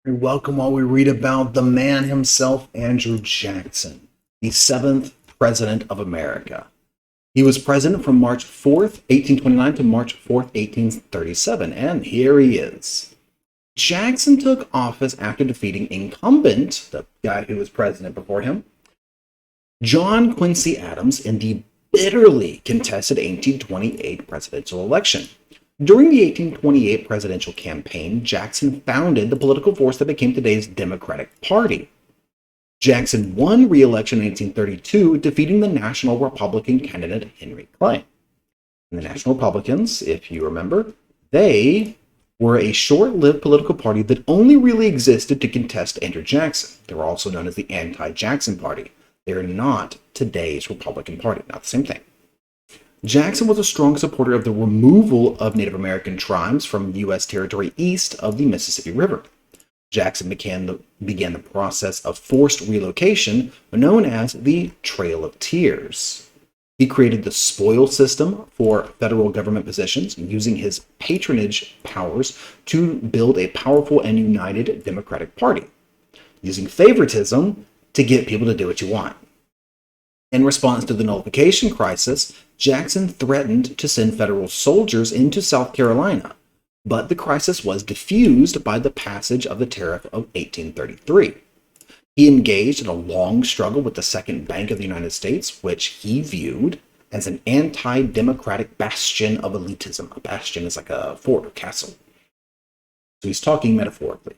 Welcome while we read about the man himself, Andrew Jackson, the seventh president of America. He was president from March 4th, 1829 to March 4th, 1837, and here he is. Jackson took office after defeating incumbent, the guy who was president before him, John Quincy Adams, in the bitterly contested 1828 presidential election. During the 1828 presidential campaign, Jackson founded the political force that became today's Democratic Party. Jackson won re-election in 1832, defeating the National Republican candidate Henry Clay. And the National Republicans, if you remember, they were a short-lived political party that only really existed to contest Andrew Jackson. They were also known as the Anti-Jackson Party. They are not today's Republican Party, not the same thing. Jackson was a strong supporter of the removal of Native American tribes from U.S. territory east of the Mississippi River. Jackson began the process of forced relocation known as the Trail of Tears. He created the spoil system for federal government positions, using his patronage powers to build a powerful and united Democratic Party, using favoritism to get people to do what you want. In response to the nullification crisis, Jackson threatened to send federal soldiers into South Carolina, but the crisis was diffused by the passage of the Tariff of 1833. He engaged in a long struggle with the Second Bank of the United States, which he viewed as an anti-democratic bastion of elitism. A bastion is like a fort or castle. So he's talking metaphorically.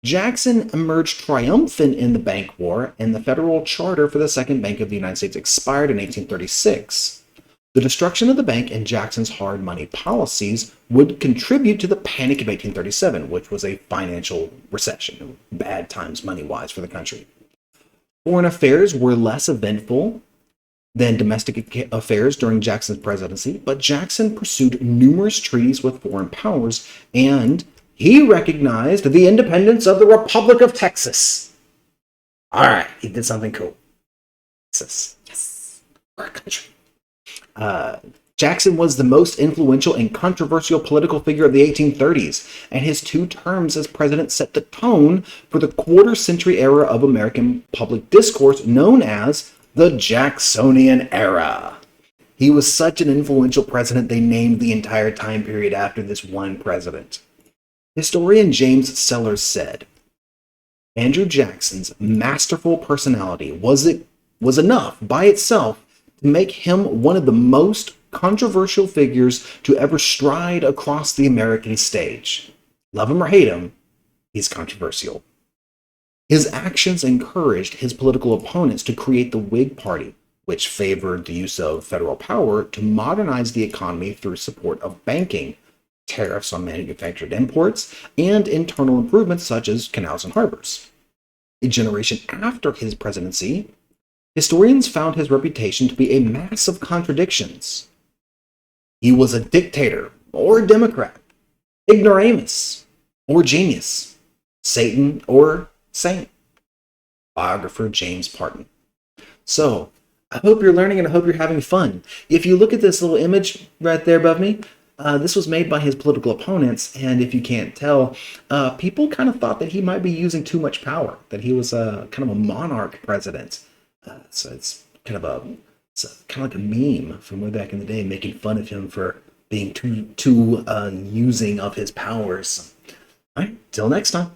Jackson emerged triumphant in the bank war, and the federal charter for the Second Bank of the United States expired in 1836. The destruction of the bank and Jackson's hard money policies would contribute to the Panic of 1837, which was a financial recession, bad times money-wise for the country. Foreign affairs were less eventful than domestic affairs during Jackson's presidency, but Jackson pursued numerous treaties with foreign powers, and he recognized the independence of the Republic of Texas. All right, he did something cool. Texas. Yes. Our country. Jackson was the most influential and controversial political figure of the 1830s, and his 2 terms as president set the tone for the quarter-century era of American public discourse known as the Jacksonian era. He was such an influential president, they named the entire time period after this one president. Historian James Sellers said, Andrew Jackson's masterful personality was enough by itself to make him one of the most controversial figures to ever stride across the American stage. Love him or hate him, he's controversial. His actions encouraged his political opponents to create the Whig Party, which favored the use of federal power to modernize the economy through support of banking, tariffs on manufactured imports, and internal improvements such as canals and harbors. A generation after his presidency, historians found his reputation to be a mass of contradictions. He was a dictator or a Democrat, ignoramus or genius, Satan or saint. Biographer James Parton. So, I hope you're learning and I hope you're having fun. If you look at this little image right there above me, this was made by his political opponents, and if you can't tell, people kind of thought that he might be using too much power, that he was kind of a monarch president. So it's kind of like a meme from way back in the day, making fun of him for being too using of his powers. All right, till next time.